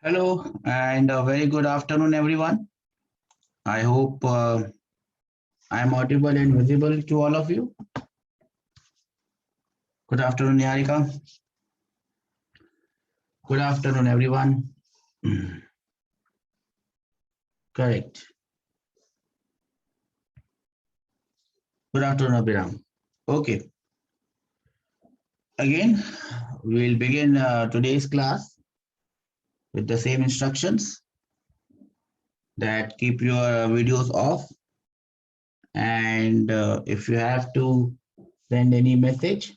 Hello and a very good afternoon, everyone. I hope I am audible and visible to all of you. Good afternoon, Niharika. Good afternoon, everyone. Correct. Good afternoon, Abhiram. Okay. Again, we'll begin today's class with the same instructions that keep your videos off. And if you have to send any message,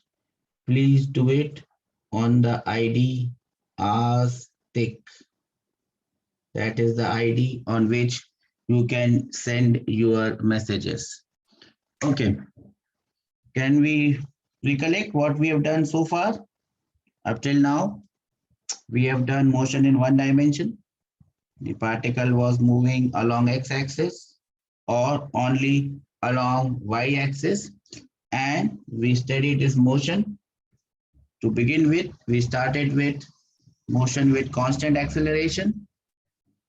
please do it on the ID Ask. That is the ID on which you can send your messages. Okay, can we recollect what we have done so far? Up till now, we have done motion in one dimension. The particle was moving along x-axis or only along y-axis, and we studied this motion. To begin with, we started with motion with constant acceleration.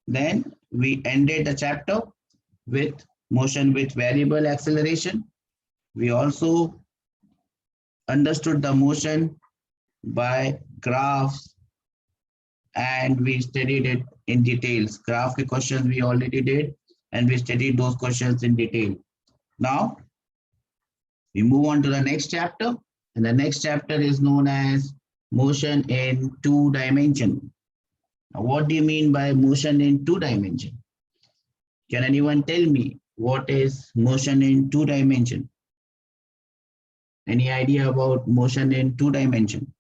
Then we ended the chapter with motion with variable acceleration. We also understood the motion by graphs and we studied it in details. Graph questions we already did and we studied those questions in detail. Now we move on to the next chapter, and the next chapter is known as motion in two dimension. Now, what do you mean by motion in two dimension? Can anyone tell me what is motion in two dimension? Any idea about motion in two dimension?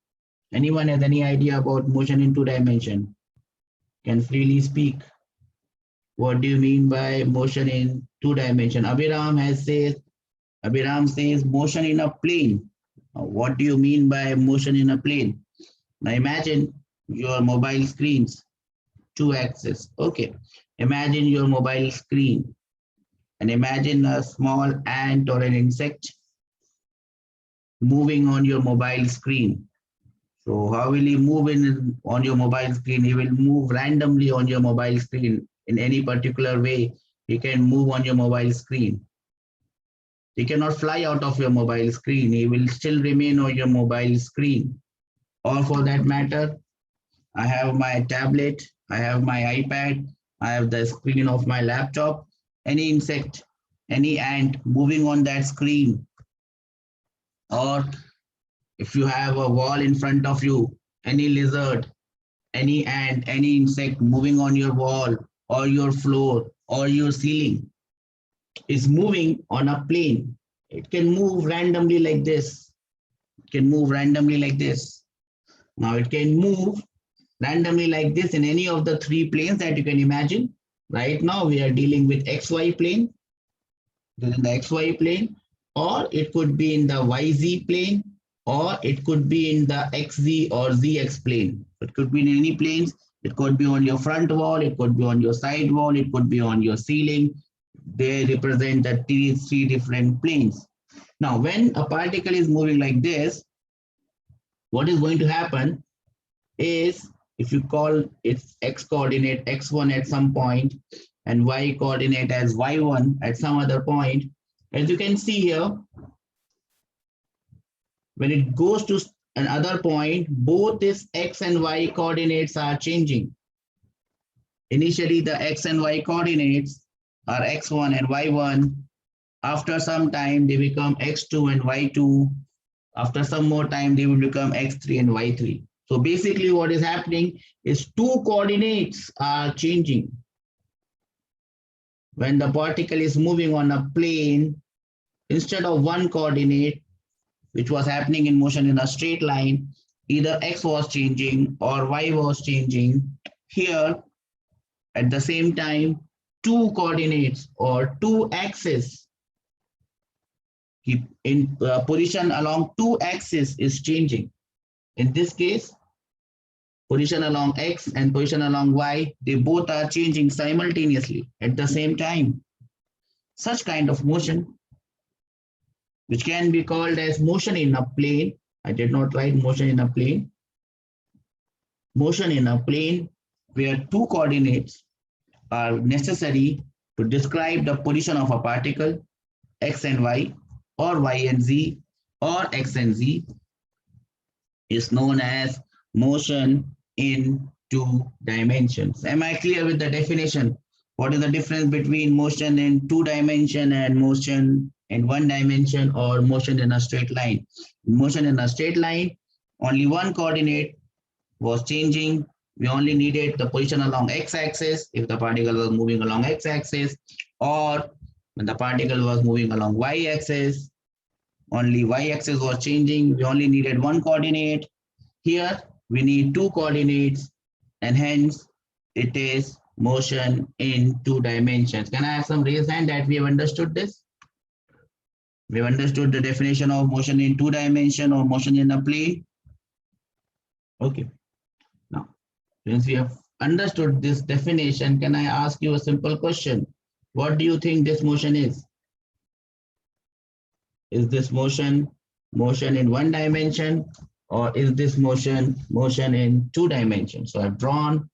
Anyone has any idea about motion in two dimension? Can freely speak. What do you mean by motion in two dimension? Abhiram says motion in a plane. What do you mean by motion in a plane? Now imagine your mobile screens, two axes. Okay. Imagine your mobile screen and imagine a small ant or an insect moving on your mobile screen. So how will he move in on your mobile screen? He will move randomly on your mobile screen in any particular way. He can move on your mobile screen. He cannot fly out of your mobile screen. He will still remain on your mobile screen. Or for that matter, I have my tablet, I have my iPad, I have the screen of my laptop. Any insect, any ant moving on that screen, or if you have a wall in front of you, any lizard, any ant, any insect moving on your wall or your floor or your ceiling is moving on a plane. It can move randomly like this. It can move randomly like this. Now it can move randomly like this in any of the three planes that you can imagine. Right now we are dealing with XY plane. This is the XY plane, or it could be in the YZ plane, or it could be in the XZ or ZX plane. It could be in any planes. It could be on your front wall, it could be on your side wall, it could be on your ceiling. They represent the three different planes. Now, when a particle is moving like this, what is going to happen is, if you call its x coordinate x1 at some point and y coordinate as y1 at some other point, as you can see here, when it goes to another point, both its x and y coordinates are changing. Initially, the x and y coordinates are x1 and y1. After some time, they become x2 and y2. After some more time, they will become x3 and y3. So basically what is happening is two coordinates are changing. When the particle is moving on a plane, instead of one coordinate, which was happening in motion in a straight line, either x was changing or y was changing. Here, at the same time, two coordinates or two axes in position along two axes is changing. In this case, position along x and position along y, they both are changing simultaneously at the same time. Such kind of motion, which can be called as motion in a plane. I did not write motion in a plane. Motion in a plane where two coordinates are necessary to describe the position of a particle, x and y, or y and z, or x and z, is known as motion in two dimensions. Am I clear with the definition? What is the difference between motion in two dimension and motion in one dimension, or motion in a straight line? Motion in a straight line, only one coordinate was changing. We only needed the position along x-axis if the particle was moving along x-axis, or when the particle was moving along y-axis, only y-axis was changing. We only needed one coordinate. Here we need two coordinates, and hence it is motion in two dimensions. Can I have some raised hand that we have understood this? We have understood the definition of motion in two dimension or motion in a plane. Okay. Now, since we have understood this definition, can I ask you a simple question? What do you think this motion is? Is this motion in one dimension, or is this motion in two dimensions? So I've drawn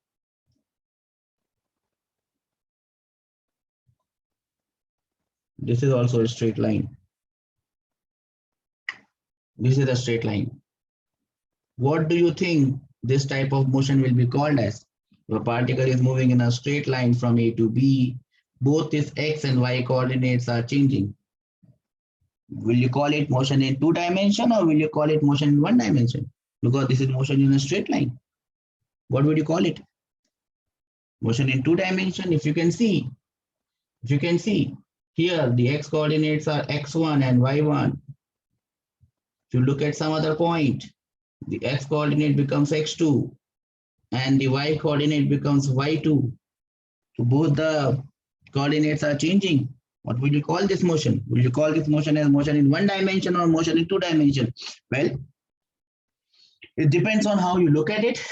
this is also a straight line. This is a straight line. What do you think this type of motion will be called as? The particle is moving in a straight line from A to B. Both its x and y coordinates are changing. Will you call it motion in two dimension, or will you call it motion in one dimension? Because this is motion in a straight line. What would you call it? Motion in two dimension. If you can see here, the x coordinates are x1 and y1. If you look at some other point, the x coordinate becomes x2 and the y coordinate becomes y2. So both the coordinates are changing. What will you call this motion? Will you call this motion as motion in one dimension or motion in two dimension? Well, it depends on how you look at it.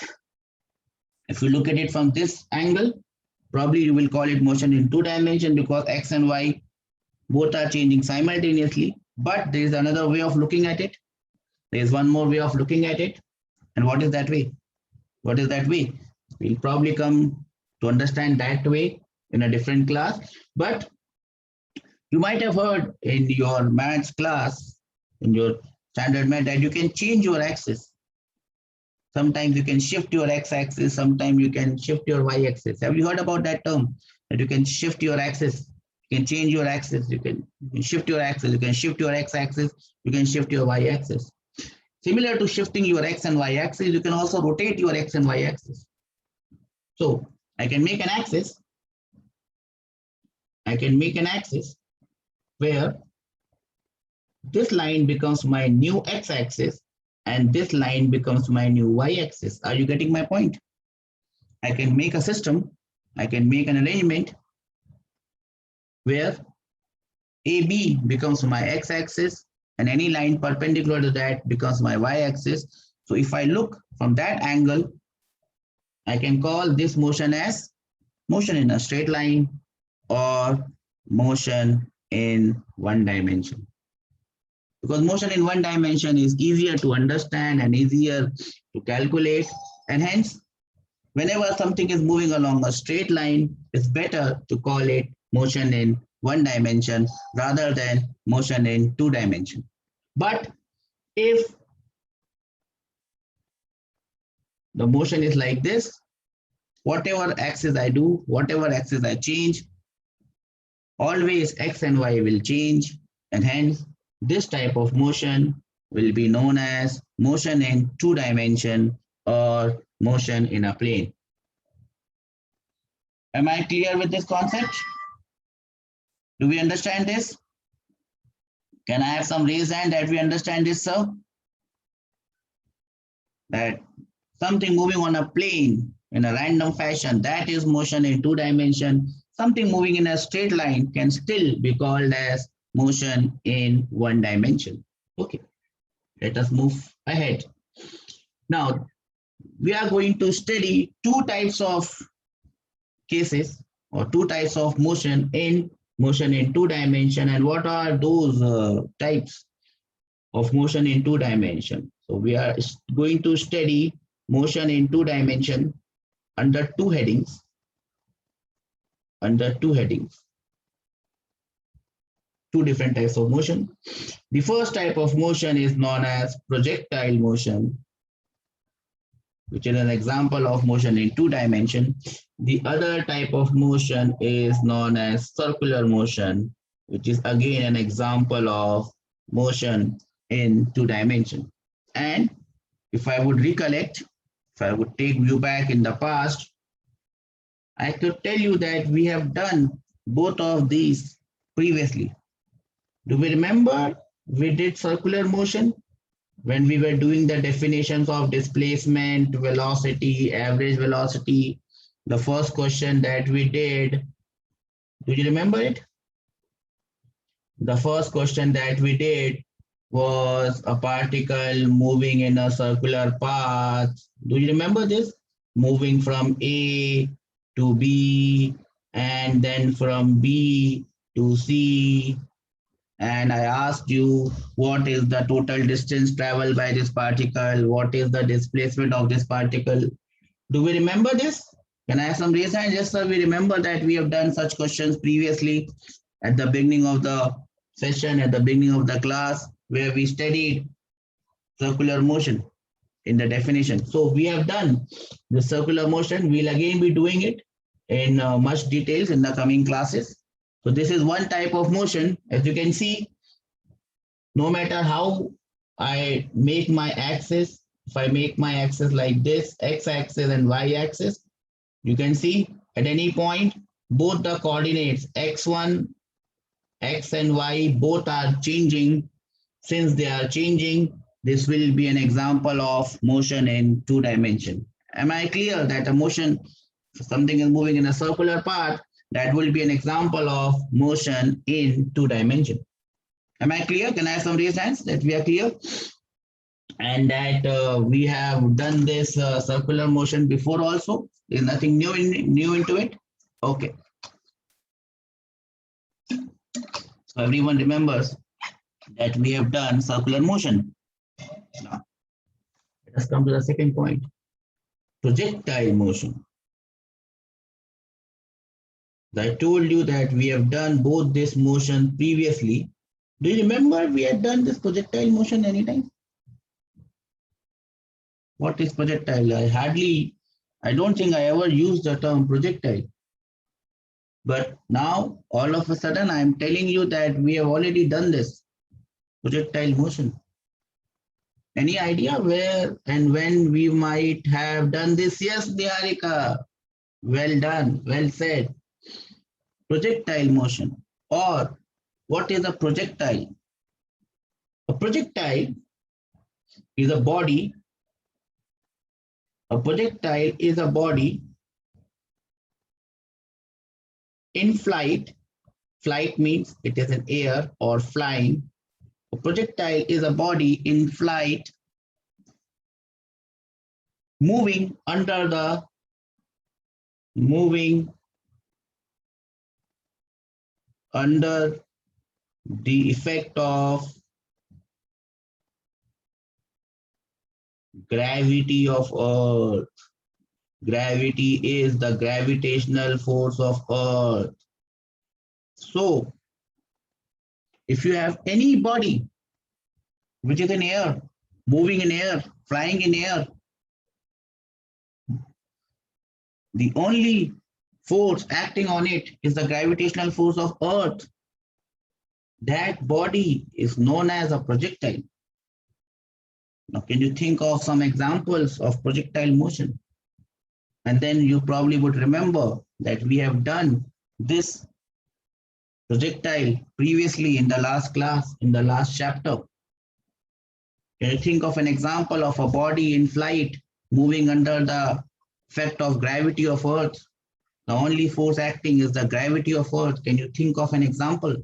If you look at it from this angle, probably you will call it motion in two dimension because x and y both are changing simultaneously. But there is another way of looking at it. There is one more way of looking at it. And what is that way? What is that way? We'll probably come to understand that way in a different class. But you might have heard in your maths class, in your standard math, that you can change your axis. Sometimes you can shift your x-axis, sometimes you can shift your y-axis. Have you heard about that term? That you can shift your axis, you can change your axis, you can shift your axis, you can shift your x-axis, you can shift your y-axis. Similar to shifting your x and y axis, you can also rotate your x and y axis. So I can make an axis. Where this line becomes my new x-axis and this line becomes my new y-axis. Are you getting my point? I can make a system, I can make an arrangement where AB becomes my x-axis and any line perpendicular to that becomes my y-axis. So if I look from that angle, I can call this motion as motion in a straight line or motion in one dimension. Because motion in one dimension is easier to understand and easier to calculate, and hence whenever something is moving along a straight line, it's better to call it motion in one dimension rather than motion in two dimension. But if the motion is like this, whatever axis I do, whatever axis I change, always x and y will change, and hence this type of motion will be known as motion in two dimension or motion in a plane. Am I clear with this concept? Do we understand this? Can I have some raised hand that we understand this, sir? That something moving on a plane in a random fashion, that is motion in two dimension. Something moving in a straight line can still be called as motion in one dimension. Okay, let us move ahead. Now, we are going to study two types of cases or two types of motion in two dimension, and what are those types of motion in two dimension. So we are going to study motion in two dimension under two headings. Under two headings. Two different types of motion. The first type of motion is known as projectile motion, which is an example of motion in two dimensions. The other type of motion is known as circular motion, which is again an example of motion in two dimensions. And if I would recollect, if I would take you back in the past, I could tell you that we have done both of these previously. Do we remember we did circular motion when we were doing the definitions of displacement, velocity, average velocity? The first question that we did, do you remember it? The first question that we did was a particle moving in a circular path. Do you remember this? Moving from A to B and then from B to C. And I asked you, what is the total distance traveled by this particle? What is the displacement of this particle? Do we remember this? Can I have some raise hand? Yes, sir. We remember that we have done such questions previously at the beginning of the session, at the beginning of the class, where we studied circular motion in the definition. So we have done the circular motion. We'll again be doing it in much details in the coming classes. So this is one type of motion. As you can see, no matter how I make my axis, if I make my axis like this, x-axis and y-axis, you can see at any point, both the coordinates x1, x and y, both are changing. Since they are changing, this will be an example of motion in two dimensions. Am I clear that a motion, if something is moving in a circular path, that will be an example of motion in two dimensions? Am I clear? Can I have some raised hands that we are clear? And that we have done this circular motion before also. There's nothing new into it. Okay. So everyone remembers that we have done circular motion. Now, let us come to the second point. Projectile motion. I told you that we have done both this motion previously. Do you remember we had done this projectile motion anytime? What is projectile? I don't think I ever used the term projectile. But now, all of a sudden, I'm telling you that we have already done this projectile motion. Any idea where and when we might have done this? Yes, Niharika. Well done. Well said. Projectile motion. Or what is a projectile? A projectile is a body. A projectile is a body in flight. Flight means it is in air or flying. A projectile is a body in flight moving under the effect of gravity of Earth. Gravity is the gravitational force of Earth. So, if you have any body which is in air, moving in air, flying in air, the only force acting on it is the gravitational force of Earth. That body is known as a projectile. Now, can you think of some examples of projectile motion? And then you probably would remember that we have done this projectile previously in the last class, in the last chapter. Can you think of an example of a body in flight moving under the effect of gravity of Earth? The only force acting is the gravity of Earth. Can you think of an example?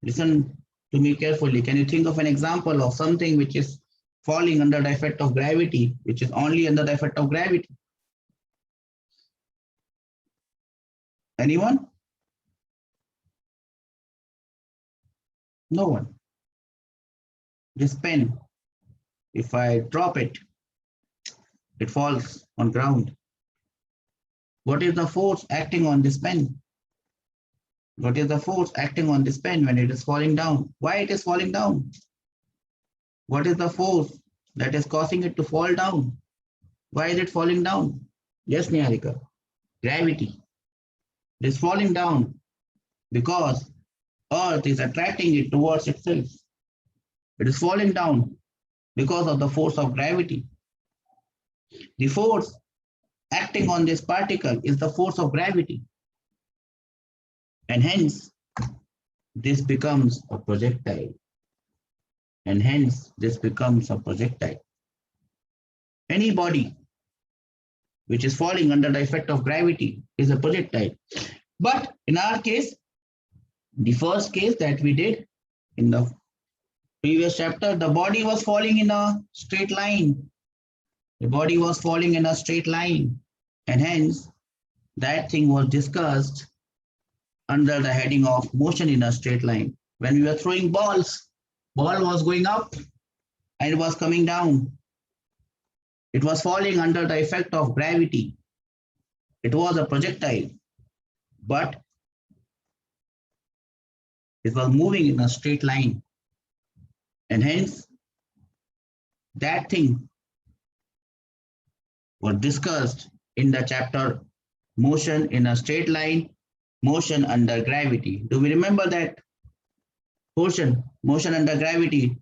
Listen to me carefully. Can you think of an example of something which is falling under the effect of gravity, which is only under the effect of gravity? Anyone? No one. This pen, if I drop it, It falls on ground. What is the force acting on this pen? What is the force acting on this pen when it is falling down? Why it is falling down? What is the force that is causing it to fall down? Why is it falling down? Yes, Niharika. Gravity. It is falling down because Earth is attracting it towards itself. It is falling down because of the force of gravity. The force acting on this particle is the force of gravity. And hence, this becomes a projectile. And hence, this becomes a projectile. Any body which is falling under the effect of gravity is a projectile. But in our case, the first case that we did in the previous chapter, the body was falling in a straight line. The body was falling in a straight line. And hence, that thing was discussed under the heading of motion in a straight line. When we were throwing balls, ball was going up and it was coming down. It was falling under the effect of gravity. It was a projectile, but it was moving in a straight line. And hence, that thing was discussed in the chapter motion in a straight line, motion under gravity. Do we remember that portion? Motion under gravity,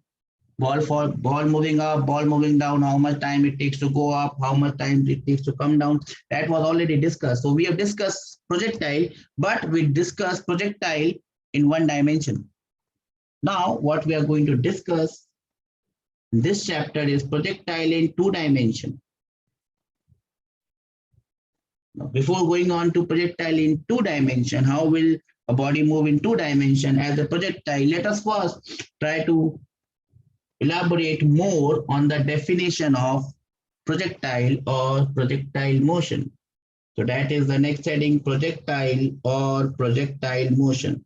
ball moving up, ball moving down, how much time it takes to go up, how much time it takes to come down. That was already discussed. So we have discussed projectile, but we discussed projectile in one dimension. Now, what we are going to discuss in this chapter is projectile in two dimension. Now, before going on to projectile in two dimension, how will a body move in two dimension as a projectile? Let us first try to elaborate more on the definition of projectile or projectile motion. So that is the next heading, projectile or projectile motion.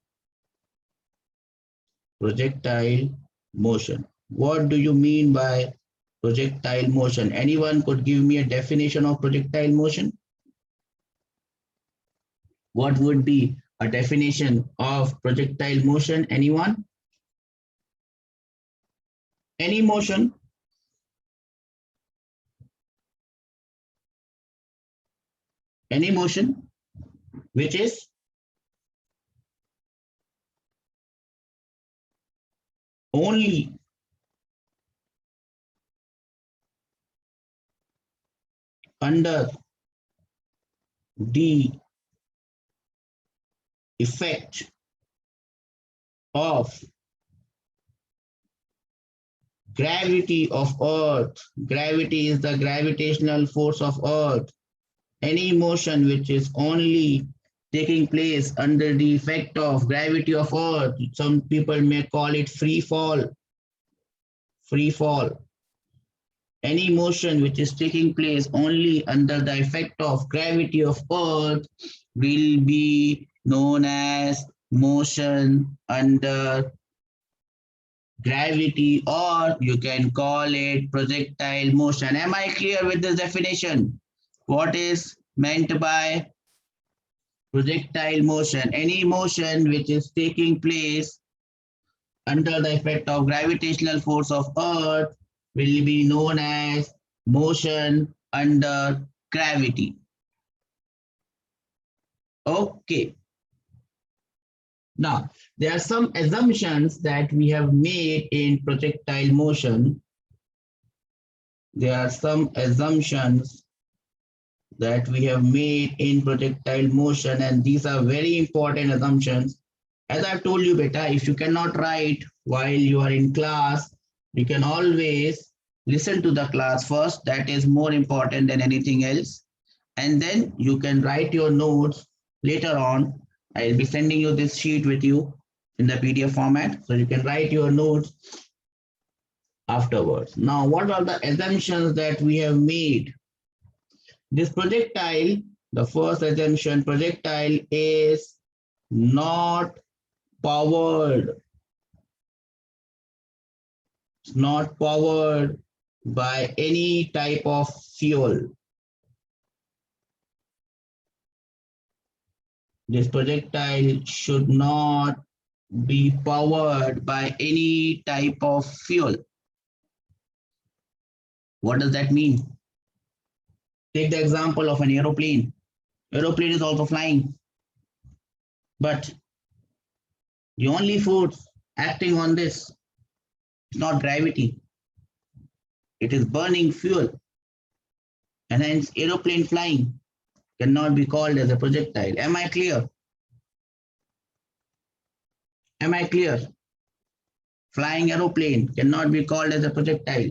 Projectile motion. What do you mean by projectile motion? Anyone could give me a definition of projectile motion? What would be a definition of projectile motion? Anyone? Any motion? Any motion which is only under the effect of gravity of Earth. Gravity is the gravitational force of Earth. Any motion which is only taking place under the effect of gravity of Earth, some people may call it free fall. Free fall. Any motion which is taking place only under the effect of gravity of Earth will be known as motion under gravity, or you can call it projectile motion. Am I clear with this definition? What is meant by projectile motion? Any motion which is taking place under the effect of gravitational force of Earth will be known as motion under gravity. Okay. Now, there are some assumptions that we have made in projectile motion. There are some assumptions that we have made in projectile motion, and these are very important assumptions. As I've told you, beta, if you cannot write while you are in class, you can always listen to the class first. That is more important than anything else. And then you can write your notes later on. I'll be sending you this sheet with you in the PDF format, so you can write your notes afterwards. Now, what are the assumptions that we have made? This projectile, the first assumption, projectile is not powered. It's not powered. by any type of fuel. This projectile should not be powered by any type of fuel. What does that mean? Take the example of an aeroplane. Aeroplane is also flying, but the only force acting on this is not gravity. It is burning fuel, and hence aeroplane flying cannot be called as a projectile. Am I clear? Am I clear? Flying aeroplane cannot be called as a projectile.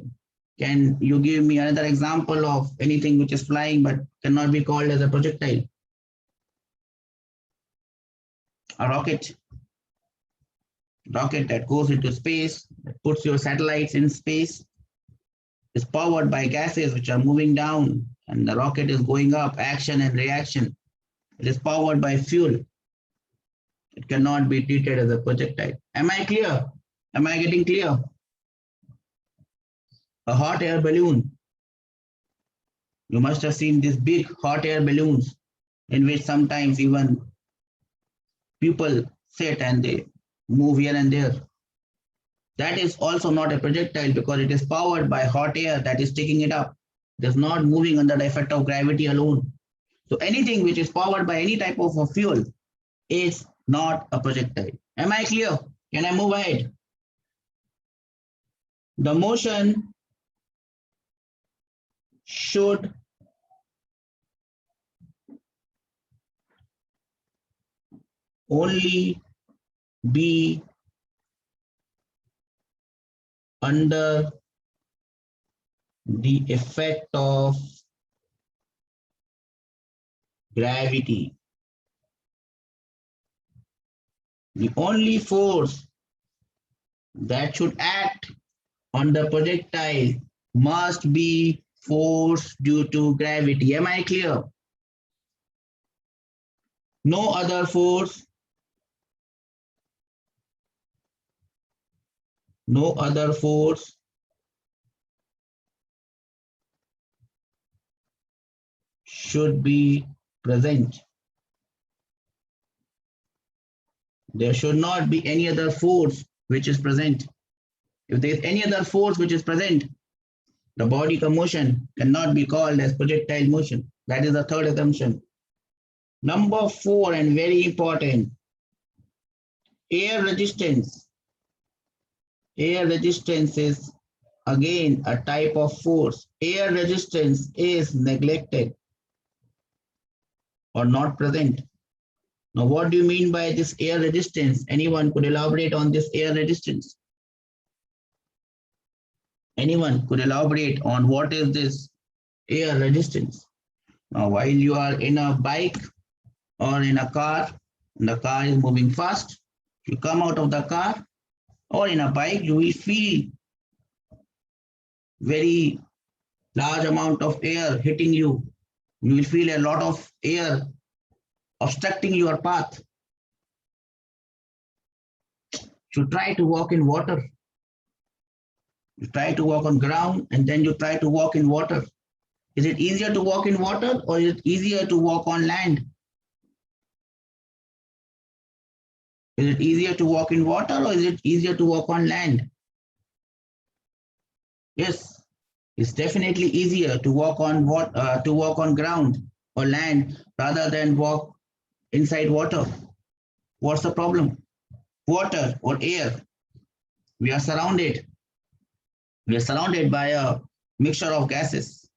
Can you give me another example of anything which is flying but cannot be called as a projectile? A rocket. Rocket that goes into space, that puts your satellites in space, is powered by gases which are moving down, and the rocket is going up, action and reaction. It is powered by fuel. It cannot be treated as a projectile. Am I clear? Am I getting clear? A hot air balloon. You must have seen these big hot air balloons in which sometimes even people sit and they move here and there. That is also not a projectile because it is powered by hot air that is taking it up. It is not moving under the effect of gravity alone. So anything which is powered by any type of a fuel is not a projectile. Am I clear? Can I move ahead? The motion should only be under the effect of gravity. The only force that should act on the projectile must be force due to gravity. Am I clear? No other force, should be present. There should not be any other force which is present. If there is any other force which is present, the body commotion cannot be called as projectile motion. That is the third assumption. Number 4, and very important, air resistance. Air resistance is again a type of force. Air resistance is neglected or not present. Now, what do you mean by this air resistance? Anyone could elaborate on this air resistance? Anyone could elaborate on what is this air resistance? Now, while you are in a bike or in a car, and the car is moving fast, you come out of the car or in a bike, you will feel very large amount of air hitting you. You will feel a lot of air obstructing your path. You try to walk in water. You try to walk on ground and then you try to walk in water. Is it easier to walk in water or is it easier to walk on land? Is it easier to walk in water or is it easier to walk on land? Yes, it's definitely easier to walk on ground or land rather than walk inside water. What's the problem? Water or air. We are surrounded by a mixture of gases,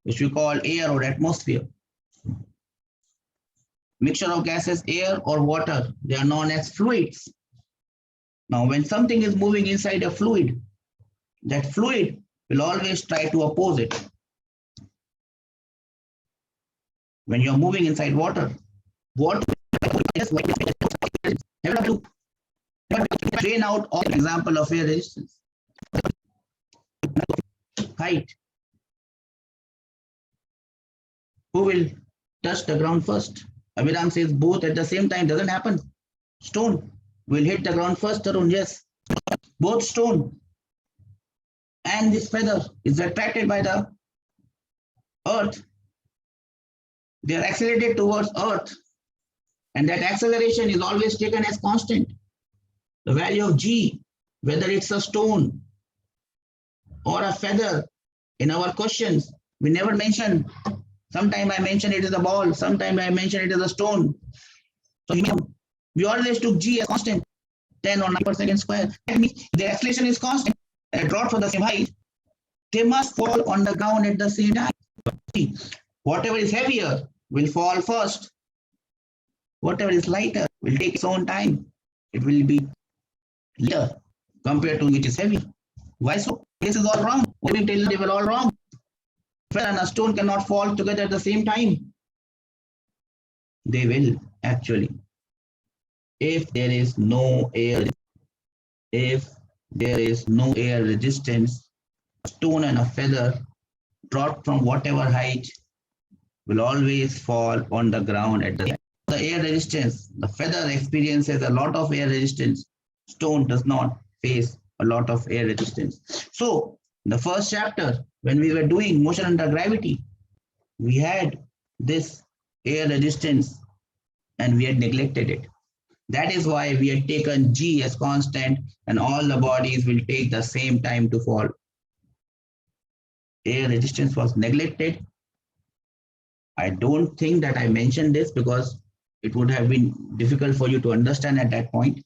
which we call air or atmosphere. Mixture of gases, air or water, they are known as fluids. Now, when something is moving inside a fluid, that fluid will always try to oppose it. When you're moving inside water just have to train out all example of air resistance. Height. Who will touch the ground first? Abhiram says both at the same time. Doesn't happen. Stone will hit the ground first, Tarun. Yes. Both stone. and this feather is attracted by the earth, they are accelerated towards earth, and that acceleration is always taken as constant. The value of g, whether it's a stone or a feather, in our questions we never mention. Sometime I mention it is a ball, sometime I mention it is a stone. So we always took g as constant, 10 or 9 per second square. That means the acceleration is constant, and drop from the same height, they must fall on the ground at the same time. Whatever is heavier will fall first. Whatever is lighter will take its own time. It will be later compared to which is heavy. Why so? This is all wrong. They were all wrong. Feather and a stone cannot fall together at the same time. They will actually. If there is no air, if there is no air resistance, a stone and a feather dropped from whatever height will always fall on the ground at the air resistance. The feather experiences a lot of air resistance. Stone does not face a lot of air resistance. So the first chapter, when we were doing motion under gravity, we had this air resistance and we had neglected it. That is why we had taken g as constant, and all the bodies will take the same time to fall. Air resistance was neglected. I don't think that I mentioned this because it would have been difficult for you to understand at that point.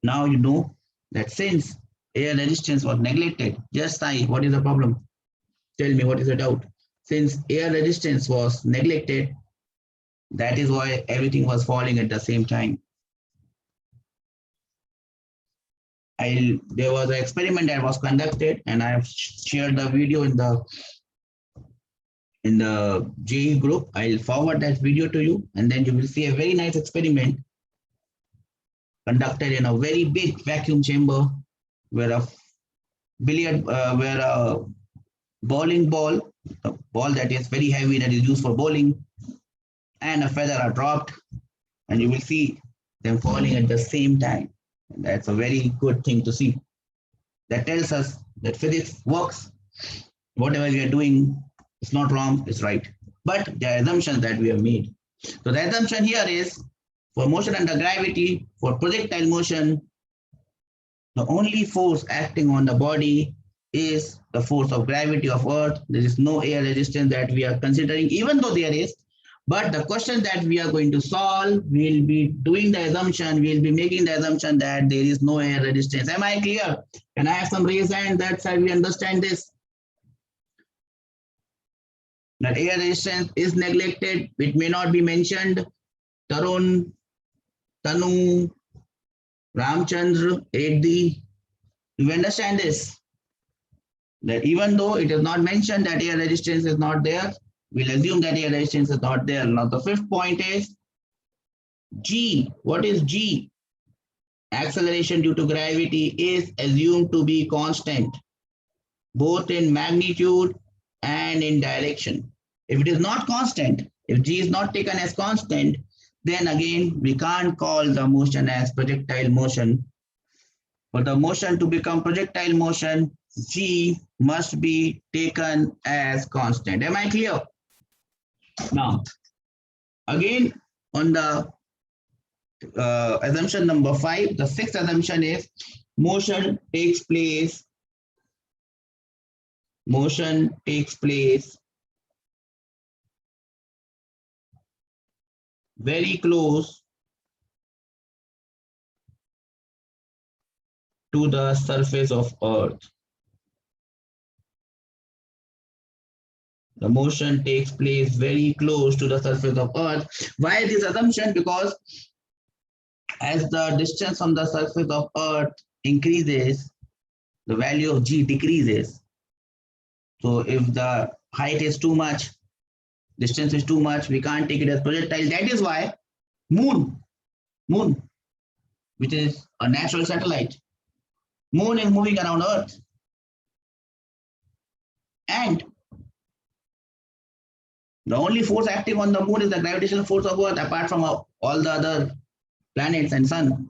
Now you know that since air resistance was neglected, just Sai, what is the problem? Tell me, what is the doubt? Since air resistance was neglected, that is why everything was falling at the same time. There was an experiment that was conducted, and I have shared the video in the JE group. I'll forward that video to you, and then you will see a very nice experiment conducted in a very big vacuum chamber where a bowling ball, a ball that is very heavy that is used for bowling, and a feather are dropped, and you will see them falling at the same time. And that's a very good thing to see. That tells us that physics works. Whatever we are doing is not wrong, it's right. But there are assumptions that we have made. So the assumption here is, for motion under gravity, for projectile motion, the only force acting on the body is the force of gravity of Earth. There is no air resistance that we are considering, even though there is. But the question that we are going to solve, we'll be doing the assumption, we'll be making the assumption that there is no air resistance. Am I clear? Can I have some raise hand? That's how we understand this. That air resistance is neglected. It may not be mentioned. Tarun, Tanu, Ramchandra, Eddi. Do you understand this? That even though it is not mentioned that air resistance is not there, we'll assume that air resistance is not there. Now the fifth point is G. What is G? Acceleration due to gravity is assumed to be constant, both in magnitude and in direction. If it is not constant, if G is not taken as constant, then again we can't call the motion as projectile motion. For the motion to become projectile motion, G must be taken as constant. Am I clear? Now, again, on the assumption number 5, the sixth assumption is motion takes place very close to the surface of Earth. The motion takes place very close to the surface of Earth. Why this assumption? Because as the distance from the surface of Earth increases, the value of G decreases. So if the height is too much, distance is too much, we can't take it as projectile. That is why moon, which is a natural satellite, moon is moving around Earth. And the only force acting on the moon is the gravitational force of Earth, apart from all the other planets and sun.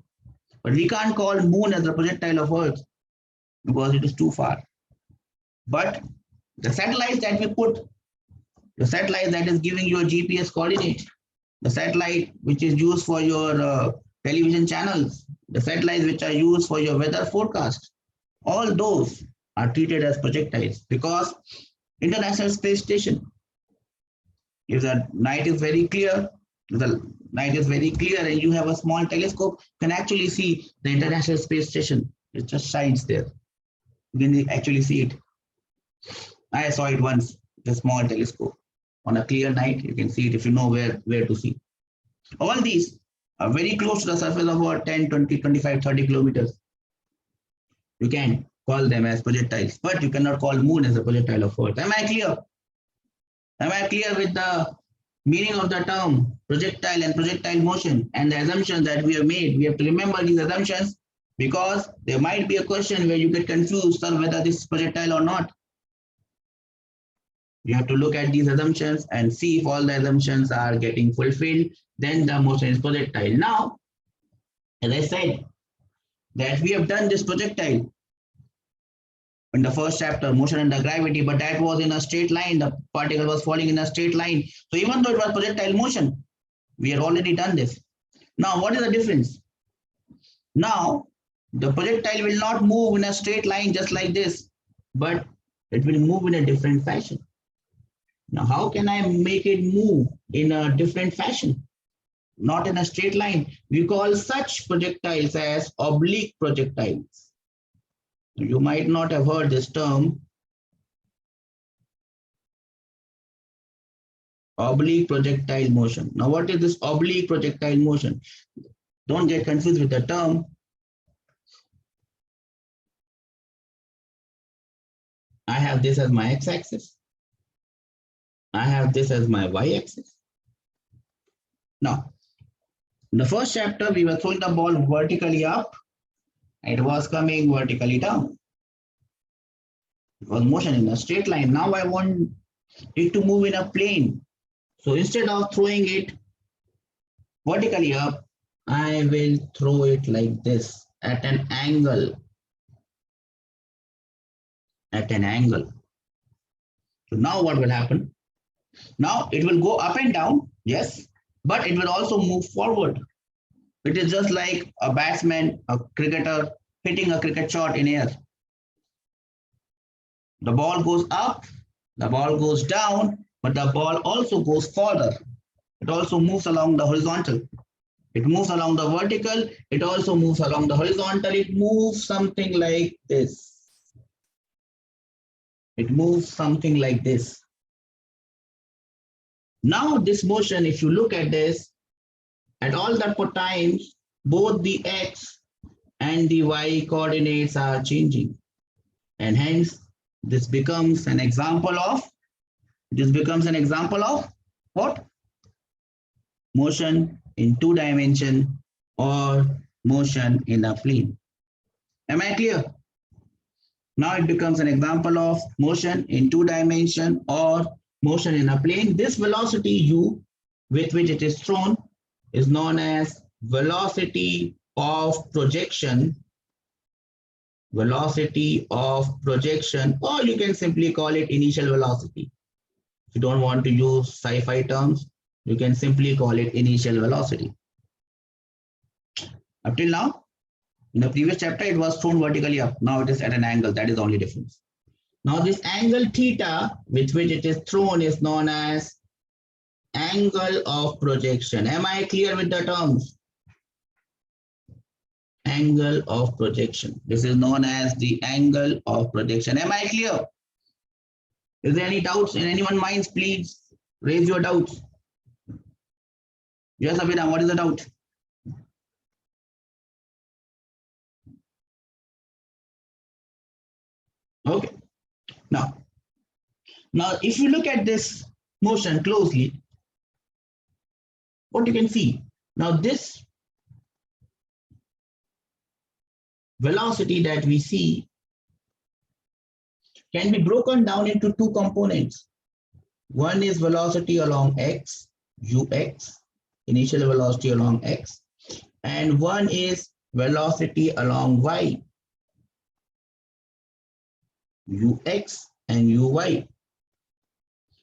But we can't call moon as the projectile of Earth because it is too far. But the satellites that we put, the satellite that is giving you a GPS coordinate, the satellite which is used for your television channels, the satellites which are used for your weather forecast, all those are treated as projectiles because International Space Station, if the night is very clear, and you have a small telescope, you can actually see the International Space Station. It just shines there. You can actually see it. I saw it once, the small telescope. On a clear night, you can see it if you know where to see. All these are very close to the surface of about 10, 20, 25, 30 kilometers. You can call them as projectiles, but you cannot call moon as a projectile of Earth. Am I clear? Am I clear with the meaning of the term projectile and projectile motion and the assumptions that we have made? We have to remember these assumptions because there might be a question where you get confused on whether this is projectile or not. You have to look at these assumptions and see if all the assumptions are getting fulfilled, then the motion is projectile. Now, as I said, that we have done this projectile in the first chapter, motion under gravity, but that was in a straight line. The particle was falling in a straight line. So even though it was projectile motion, we had already done this. Now, what is the difference? Now, the projectile will not move in a straight line just like this, but it will move in a different fashion. Now, how can I make it move in a different fashion? Not in a straight line. We call such projectiles as oblique projectiles. You might not have heard this term, oblique projectile motion. Now, what is this oblique projectile motion? Don't get confused with the term. I have this as my x-axis. I have this as my y-axis. Now, in the first chapter, we were throwing the ball vertically up. It was coming vertically down. It was motion in a straight line. Now I want it to move in a plane. So instead of throwing it vertically up, I will throw it like this at an angle. At an angle. So now what will happen? Now it will go up and down, yes, but it will also move forward. It is just like a batsman, a cricketer hitting a cricket shot in air. The ball goes up, the ball goes down, but the ball also goes further. It also moves along the horizontal. It moves along the vertical. It also moves along the horizontal. It moves something like this. It moves something like this. Now this motion, if you look at this, at all the times, both the x and the y coordinates are changing. And hence, this becomes an example of what? Motion in 2 dimension or motion in a plane. Am I clear? Now it becomes an example of motion in 2 dimension or motion in a plane. This velocity u with which it is thrown is known as velocity of projection. Velocity of projection, or you can simply call it initial velocity. If you don't want to use sci-fi terms, you can simply call it initial velocity. Up till now, in the previous chapter, it was thrown vertically up. Now it is at an angle. That is the only difference. Now this angle theta with which it is thrown is known as angle of projection. Am I clear with the terms? Angle of projection. This is known as the angle of projection. Am I clear? Is there any doubts in anyone's minds? Please raise your doubts. Yes, Abhinav, what is the doubt? Okay. Now if you look at this motion closely, what you can see, now this velocity that we see can be broken down into 2 components. One is velocity along x, ux, initial velocity along x, and one is velocity along y, ux and uy.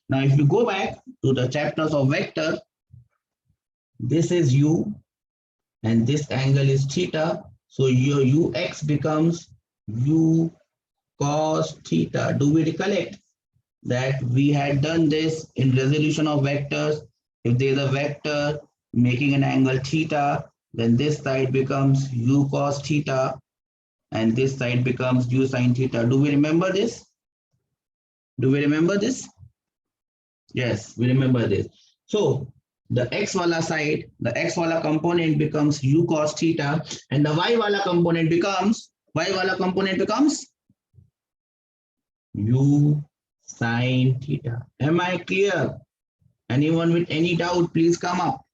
Now, if you go back to the chapters of vector, this is u and this angle is theta. So your ux becomes u cos theta. Do we recollect that we had done this in resolution of vectors? If there is a vector making an angle theta, then this side becomes u cos theta and this side becomes u sin theta. Do we remember this? Do we remember this? Yes, we remember this. So the x wala side, the x wala component becomes u cos theta, and the y wala component becomes u sin theta. Am I clear? Anyone with any doubt, please come up.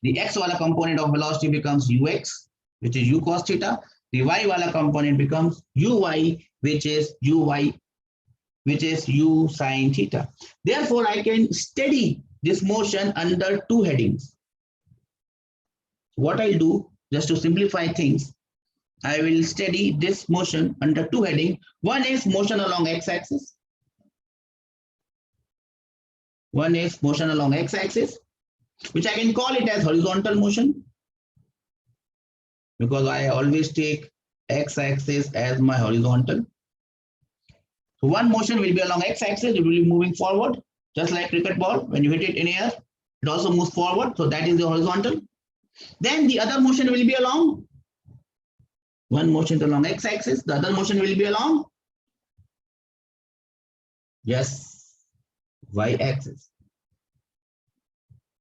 The x wala component of velocity becomes ux, which is u cos theta. The y wala component becomes uy, which is uy, which is u sin theta. Therefore, I can study this motion under two headings. What I'll do, just to simplify things, I will study this motion under two headings. One is motion along x-axis. One is motion along x-axis, which I can call it as horizontal motion, because I always take x-axis as my horizontal. So one motion will be along x-axis, it will be moving forward, just like cricket ball. When you hit it in air, it also moves forward. So that is the horizontal. Then the other motion will be along, one motion is along x-axis, the other motion will be along, yes, y-axis.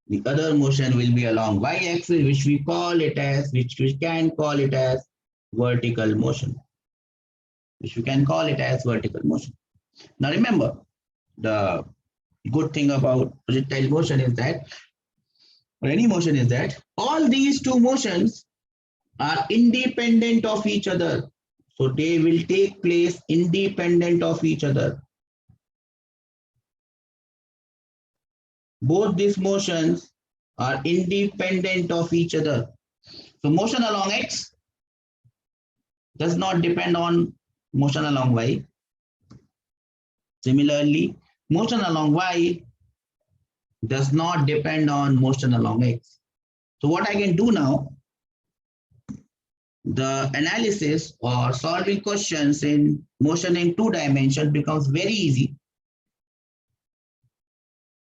The other motion will be along y-axis, which we can call it as vertical motion. Now remember, the good thing about projectile motion is that, or any motion, is that all these two motions are independent of each other. So they will take place independent of each other. Both these motions are independent of each other. So motion along x does not depend on motion along y. Similarly, motion along y does not depend on motion along x. So what I can do now, the analysis or solving questions in motion in 2 dimensions becomes very easy.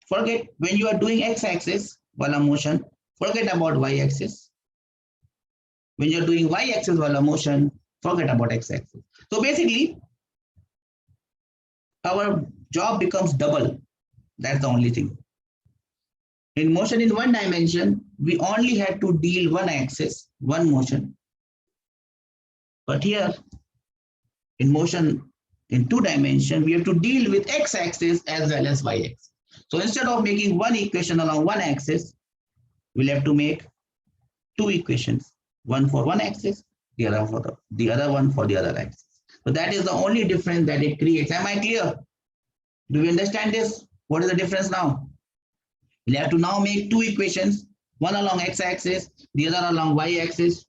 Forget when you are doing x-axis wala motion, forget about y-axis. When you're doing y-axis wala motion, forget about x-axis. So basically, our job becomes double. That's the only thing. In motion in 1 dimension, we only had to deal one axis, one motion. But here, in motion in 2 dimensions, we have to deal with x-axis as well as y-axis. So instead of making one equation along one axis, we'll have to make 2 equations, one for one axis, the other one for the other axis. So that is the only difference that it creates. Am I clear? Do we understand this? What is the difference now? We'll have to now make 2 equations, one along x-axis, the other along y-axis.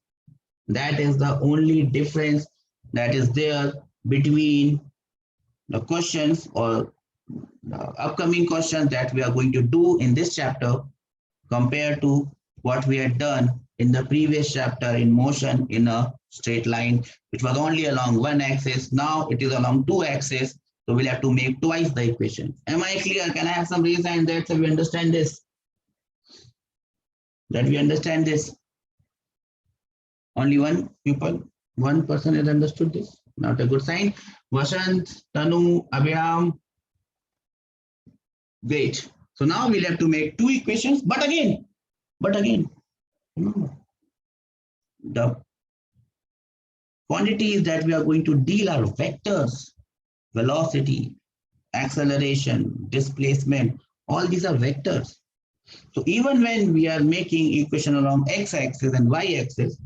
That is the only difference that is there between the questions or the upcoming questions that we are going to do in this chapter compared to what we had done in the previous chapter in motion in a straight line, which was only along one axis. Now it is along 2 axes. So we'll have to make twice the equation. Am I clear? Can I have some raise hand that so we understand this? That we understand this? Only one person has understood this. Not a good sign. Vasant, Tanu, Abhyam. Great. So now we'll have to make 2 equations. But again, remember, the quantities that we are going to deal are vectors, velocity, acceleration, displacement. All these are vectors. So even when we are making equation along x-axis and y-axis,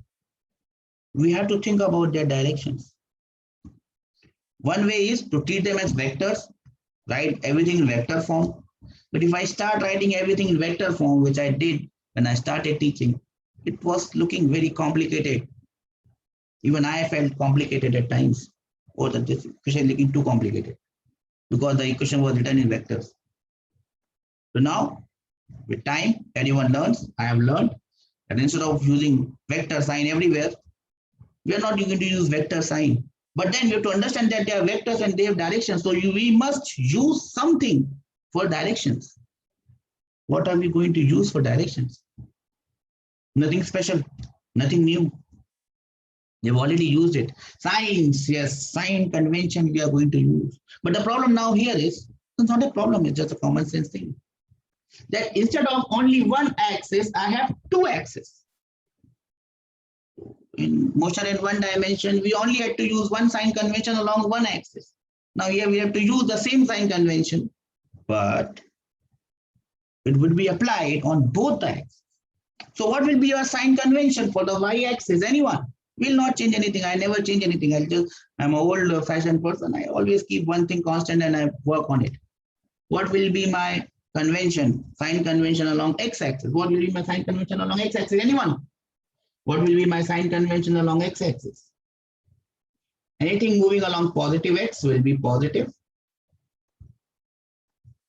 we have to think about their directions. One way is to treat them as vectors, write everything in vector form. But if I start writing everything in vector form, which I did when I started teaching, it was looking very complicated. Even I felt complicated at times. oh, that this equation is looking too complicated because the equation was written in vectors. So now, with time, anyone learns, I have learned that instead of using vector sign everywhere, we are not going to use vector sign. But then you have to understand that they are vectors and they have directions. So we must use something for directions. What are we going to use for directions? Nothing special, nothing new. They've already used it. Signs, yes, sign convention we are going to use. But the problem now here is, it's not a problem, it's just a common sense thing. That instead of only one axis, I have two axes. In motion in one dimension, we only had to use one sign convention along one axis. Now here we have to use the same sign convention, but it would be applied on both the axes. So what will be your sign convention for the y-axis? Anyone? Will not change anything. I never change anything. I'm an old-fashioned person. I always keep one thing constant and I work on it. What will be my convention? Sign convention along x-axis. What will be my sign convention along x-axis? Anyone? What will be my sign convention along x-axis? Anything moving along positive x will be positive.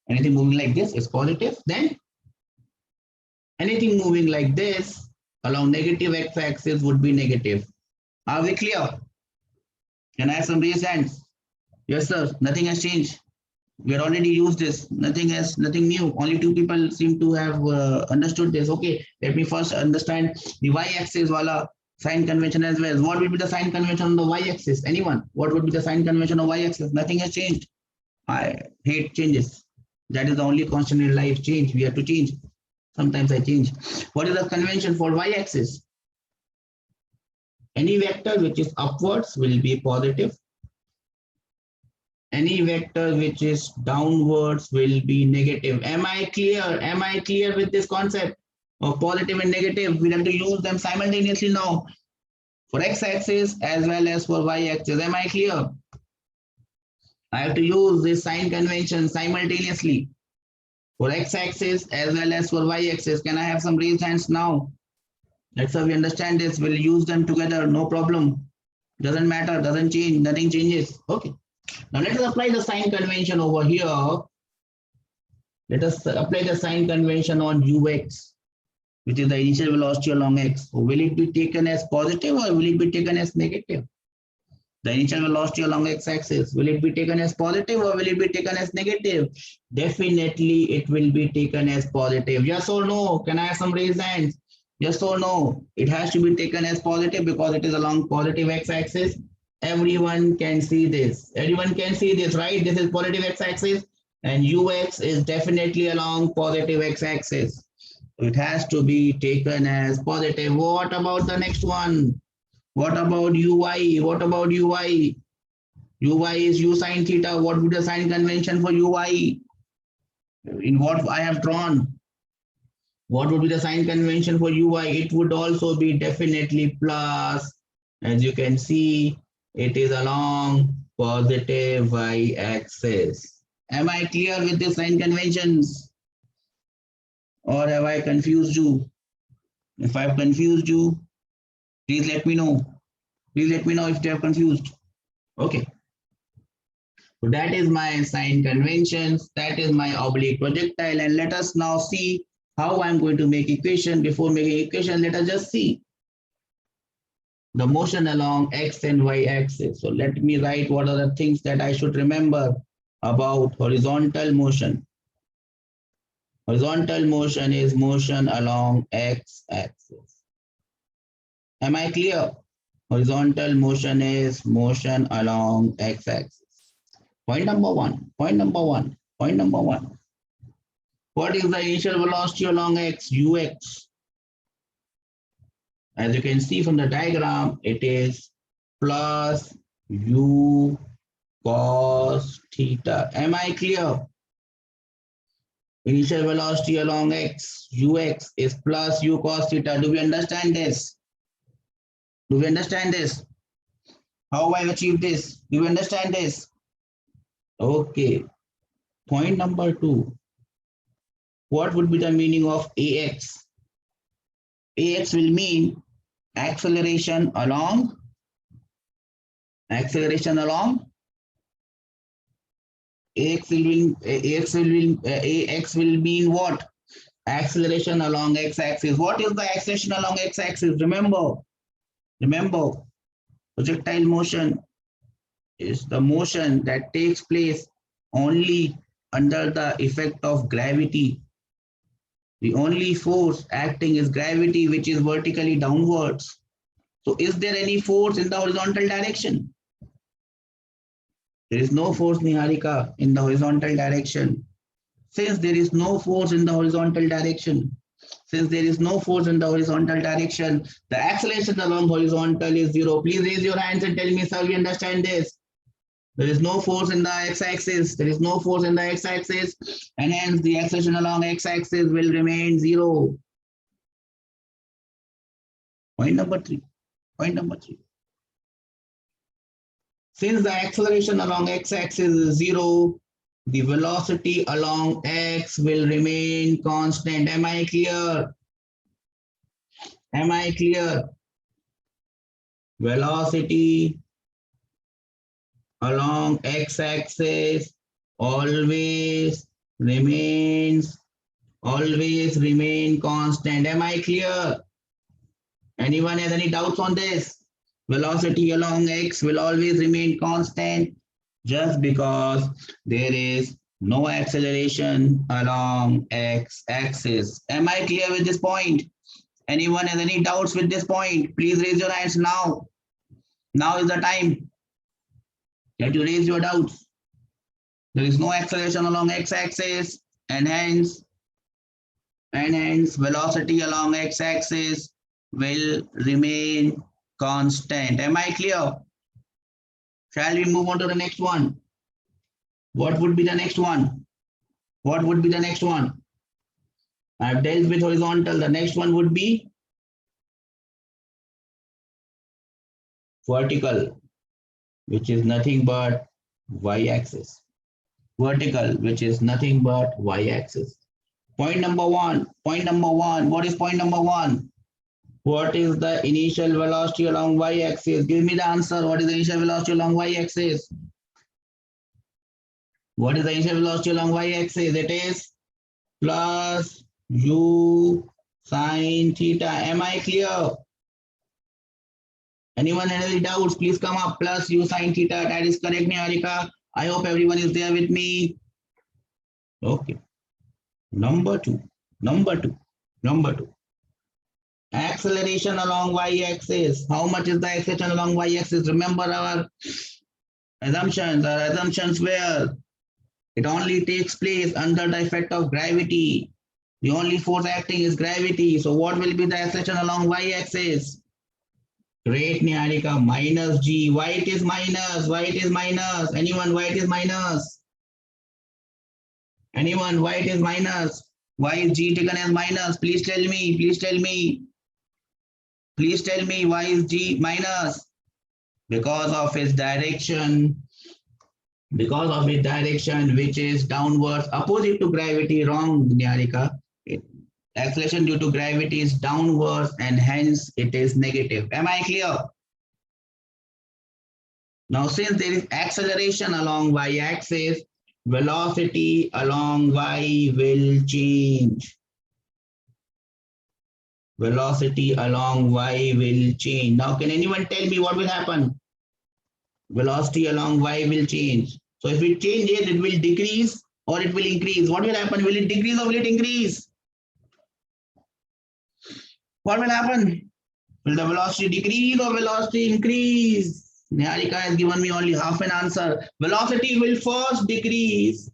Anything moving like this is positive. Then anything moving like this along negative x-axis would be negative. Are we clear? Can I have some raised hands? Yes, sir. Nothing has changed. We had already used this. Nothing new. Only two people seem to have understood this. Okay, let me first understand the y-axis wala sign convention as well. What will be the sign convention on the y-axis? Anyone? What would be the sign convention on y-axis? Nothing has changed. I hate changes. That is the only constant in life. Change. We have to change. Sometimes I change. What is the convention for y-axis? Any vector which is upwards will be positive. Any vector which is downwards will be negative. Am I clear? Am I clear with this concept of positive and negative? We have to use them simultaneously now for x-axis as well as for y-axis. Am I clear? I have to use this sign convention simultaneously for x-axis as well as for y-axis. Can I have some raised hands now? Let's say we understand this. We'll use them together. No problem. Doesn't matter. Doesn't change. Nothing changes. Okay. Now let us apply the sign convention over here. Let us apply the sign convention on ux, which is the initial velocity along x. So will it be taken as positive or will it be taken as negative? The initial velocity along x-axis, will it be taken as positive or will it be taken as negative? Definitely it will be taken as positive. Yes or no? Can I have some raised hands? Yes or no? It has to be taken as positive because it is along positive x-axis. Everyone can see this. Everyone can see this, right? This is positive x-axis and ux is definitely along positive x-axis. It has to be taken as positive. What about the next one? What about ui? What about ui? Ui is u sine theta. What would the sign convention for ui? In what I have drawn? What would be the sign convention for ui? It would also be definitely plus. As you can see, it is along positive y-axis. Am I clear with the sign conventions? Or have I confused you? If I have confused you, please let me know. Please let me know if they are confused. Okay. So that is my sign conventions. That is my oblique projectile. And let us now see how I'm going to make equation. Before making equation, let us just see the motion along x and y axis. So let me write what are the things that I should remember about horizontal motion. Horizontal motion is motion along x axis. Am I clear? Horizontal motion is motion along x axis. Point number one. Point number one. Point number one. What is the initial velocity along x? Ux. As you can see from the diagram, it is plus u cos theta. Am I clear? Initial velocity along x, ux is plus u cos theta. Do we understand this? Do we understand this? How I achieve this? Do you understand this? Okay. Point number two. What would be the meaning of ax? Ax will mean acceleration along Acceleration along ax will mean what? Acceleration along x-axis. What is the acceleration along x-axis? Remember, projectile motion is the motion that takes place only under the effect of gravity. The only force acting is gravity, which is vertically downwards. So is there any force in the horizontal direction? There is no force, Niharika, in the horizontal direction. Since there is no force in the horizontal direction, the acceleration along horizontal is zero. Please raise your hands and tell me, sir, we understand this. There is no force in the x-axis. And hence the acceleration along x-axis will remain zero. Point number three. Since the acceleration along x-axis is zero, the velocity along x will remain constant. Am I clear? Velocity along x-axis always remain constant. Am I clear? Anyone has any doubts on this? Velocity along x will always remain constant just because there is no acceleration along x-axis. Am I clear with this point? Anyone has any doubts with this point? Please raise your hands now. Now is the time that you raise your doubts. There is no acceleration along x-axis, and hence velocity along x-axis will remain constant. Am I clear? Shall we move on to the next one? What would be the next one? I've dealt with horizontal. The next one would be vertical, which is nothing but y-axis. What is point number one? What is point number one? What is the initial velocity along y-axis? Give me the answer. What is the initial velocity along y-axis? It is plus u sine theta. Am I clear? Anyone has any doubts? Please come up. Plus u sine theta. That is correct, Niharika. I hope everyone is there with me. Okay. Number two. Acceleration along y-axis. How much is the acceleration along y-axis? Remember our assumptions. Our assumptions were it only takes place under the effect of gravity. The only force acting is gravity. So what will be the acceleration along y-axis? Great, Niharika. Minus g. Why it is minus? Anyone, why it is minus? Why is g taken as minus? Please tell me. Why is g minus? Because of its direction, which is downwards, opposite to gravity. Wrong, Niharika. Acceleration due to gravity is downwards, and hence it is negative. Am I clear? Now, since there is acceleration along y-axis, velocity along y will change. Now, can anyone tell me what will happen? Velocity along y will change. So if it changes, it will decrease or it will increase. What will happen? Will it decrease or will it increase? What will happen? Will the velocity decrease or velocity increase? Niharika has given me only half an answer. Velocity will first decrease.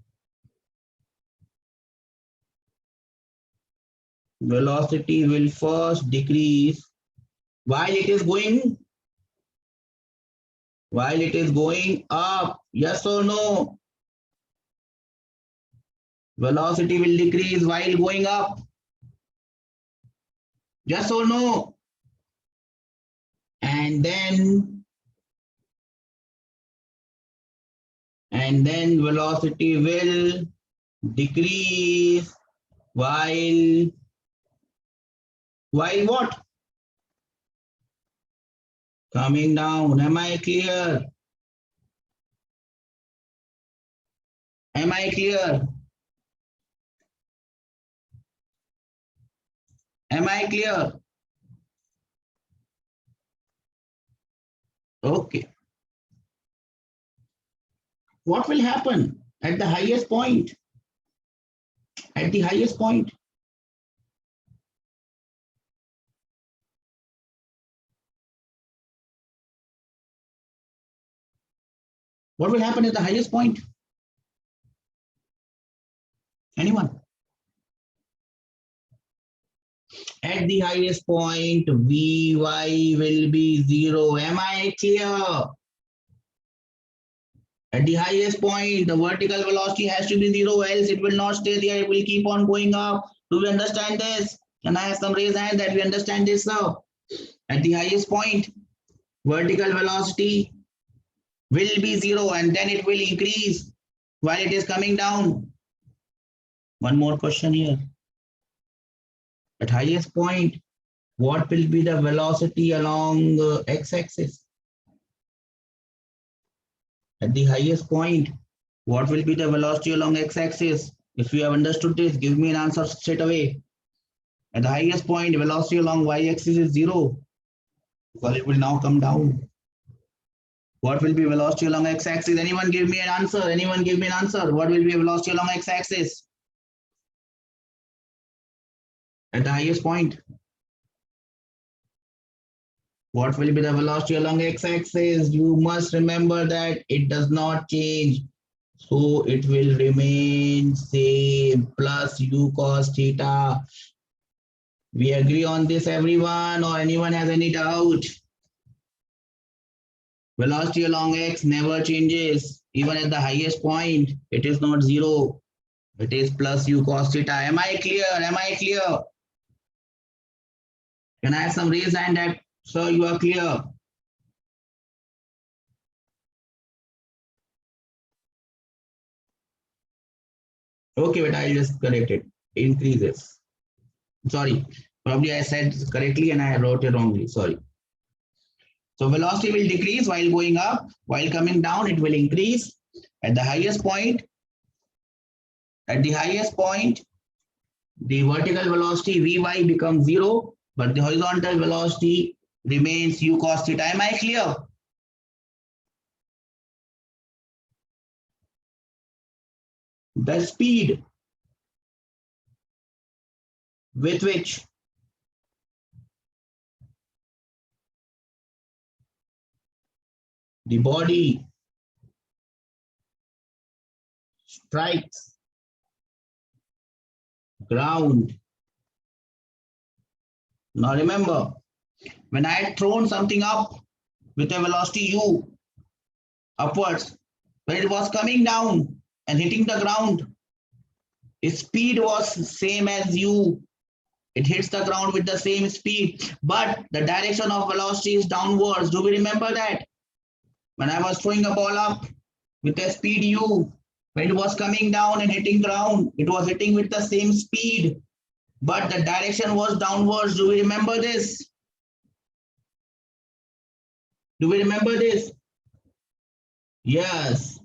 While it is going up. Yes or no? Velocity will decrease while going up. Yes or no? And then velocity will decrease while what? Coming down. Am I clear? Am I clear? Am I clear? Okay. What will happen at the highest point? At the highest point, what will happen at the highest point? Anyone? At the highest point, Vy will be 0. Am I clear? At the highest point, the vertical velocity has to be 0, else it will not stay there. It will keep on going up. Do we understand this? Can I have some raise hand that we understand this, sir? At the highest point, vertical velocity will be 0 and then it will increase while it is coming down. One more question here. At highest point, what will be the velocity along x-axis? At the highest point, what will be the velocity along x-axis? If you have understood this, give me an answer straight away. At the highest point, velocity along y-axis is 0. Well, it will now come down. What will be velocity along x-axis? Anyone give me an answer? Anyone give me an answer? What will be velocity along x-axis? At the highest point, what will be the velocity along x-axis? You must remember that it does not change. So it will remain same plus u cos theta. We agree on this, everyone, or anyone has any doubt? Velocity along x never changes. Even at the highest point, it is not 0. It is plus u cos theta. Am I clear? Am I clear? Can I have some raise hand that, sir, you are clear? Okay, but I'll just correct it. Increases. Sorry, probably I said correctly and I wrote it wrongly. Sorry. So velocity will decrease while going up. While coming down, it will increase. At the highest point, the vertical velocity Vy becomes 0, but the horizontal velocity remains u cos theta. Am I clear? The speed with which the body strikes ground. Now remember, when I had thrown something up with a velocity u upwards, when it was coming down and hitting the ground, its speed was same as u. It hits the ground with the same speed, but the direction of velocity is downwards. Do we remember that? When I was throwing a ball up with a speed u, when it was coming down and hitting ground, it was hitting with the same speed, but the direction was downwards. Do we remember this? Do we remember this? Yes.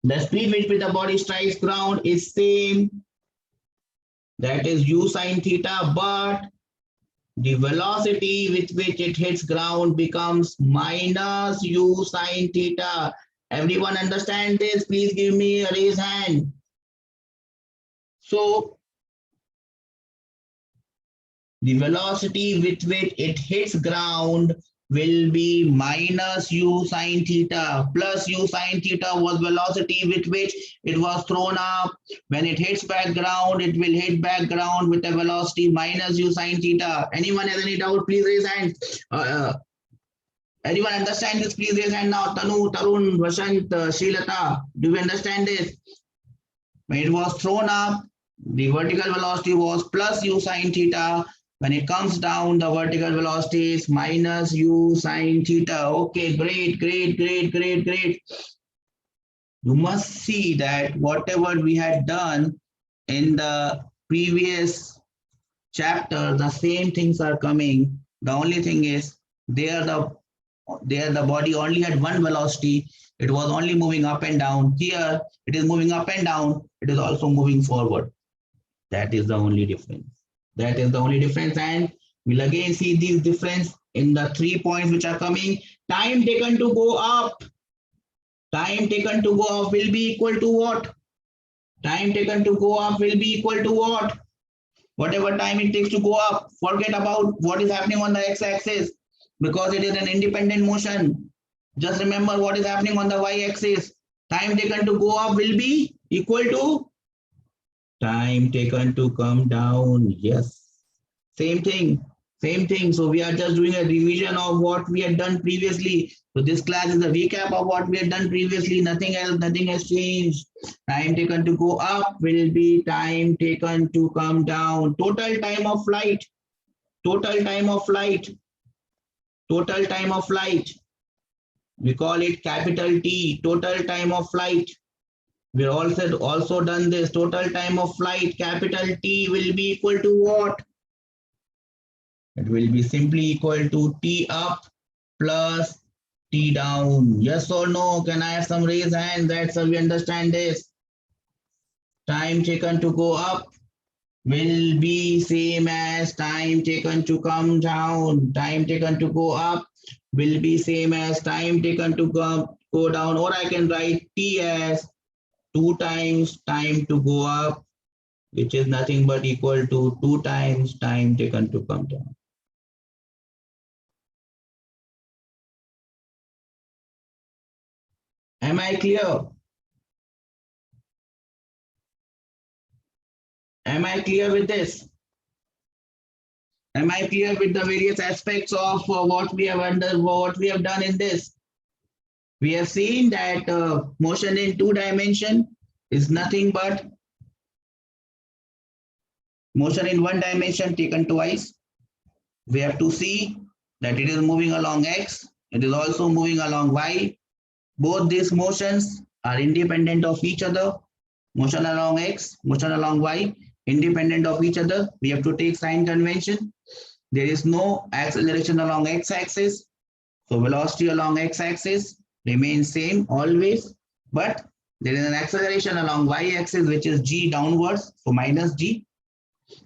The speed with which the body strikes ground is same. That is u sine theta, but the velocity with which it hits ground becomes minus u sine theta. Everyone understand this? Please give me a raise hand. So the velocity with which it hits ground will be minus u sine theta. Plus u sine theta was velocity with which it was thrown up. When it hits back ground, it will hit back ground with a velocity minus u sine theta. Anyone has any doubt? Please raise hand. Anyone understand this? Please raise hand now. Tanu, Tarun, Vashant, Srilata. Do you understand this? When it was thrown up, the vertical velocity was plus u sine theta. When it comes down, the vertical velocity is minus u sine theta. Okay, great, great, great, great, great. You must see that whatever we had done in the previous chapter, the same things are coming. The only thing is, there the there the body only had one velocity. It was only moving up and down. Here it is moving up and down. It is also moving forward. That is the only difference. That is the only difference. And we'll again see these difference in the 3 points which are coming. Time taken to go up. Time taken to go up will be equal to what? Time taken to go up will be equal to what? Whatever time it takes to go up, forget about what is happening on the x-axis because it is an independent motion. Just remember what is happening on the y-axis. Time taken to go up will be equal to time taken to come down. Yes, same thing, same thing. So we are just doing a revision of what we had done previously. So this class is a recap of what we had done previously. Nothing else, nothing has changed. Time taken to go up will be time taken to come down. Total time of flight. Total time of flight. Total time of flight. We call it capital T. Total time of flight. We also done this. Total time of flight, capital T will be equal to what? It will be simply equal to T up plus T down. Yes or no? Can I have some raise hand? That's how we understand this. Time taken to go up will be same as time taken to come down. Time taken to go up will be same as time taken to go down. Or I can write T as 2 times time to go up, which is nothing but equal to 2 times time taken to come down. Am I clear? Am I clear with this? Am I clear with the various aspects of what we have done in this? We have seen that motion in 2 dimension is nothing but motion in 1 dimension taken twice. We have to see that it is moving along x, it is also moving along y. Both these motions are independent of each other. Motion along x, motion along y, independent of each other. We have to take sign convention. There is no acceleration along x-axis. So velocity along x-axis remains same always, but there is an acceleration along y-axis which is g downwards, so minus g.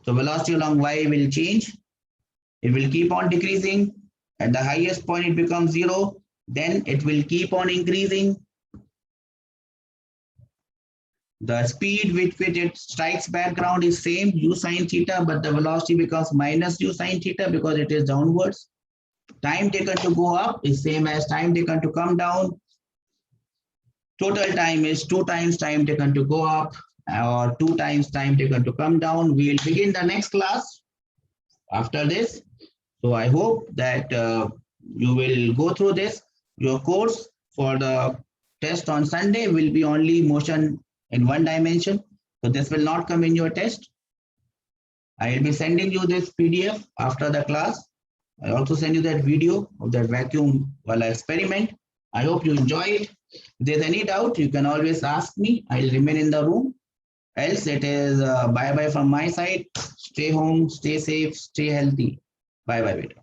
So velocity along y will change. It will keep on decreasing. At the highest point it becomes 0. Then it will keep on increasing. The speed with which it strikes background is same, u sine theta, but the velocity becomes minus u sine theta because it is downwards. Time taken to go up is same as time taken to come down. Total time is 2 times time taken to go up or 2 times time taken to come down. We will begin the next class after this. So I hope that you will go through this. Your course for the test on Sunday will be only motion in 1 dimension. So this will not come in your test. I will be sending you this PDF after the class. I also send you that video of that vacuum wala experiment. I hope you enjoy it. If there's any doubt, you can always ask me. I'll remain in the room. Else it is bye-bye from my side. Stay home, stay safe, stay healthy. Bye-bye, beta.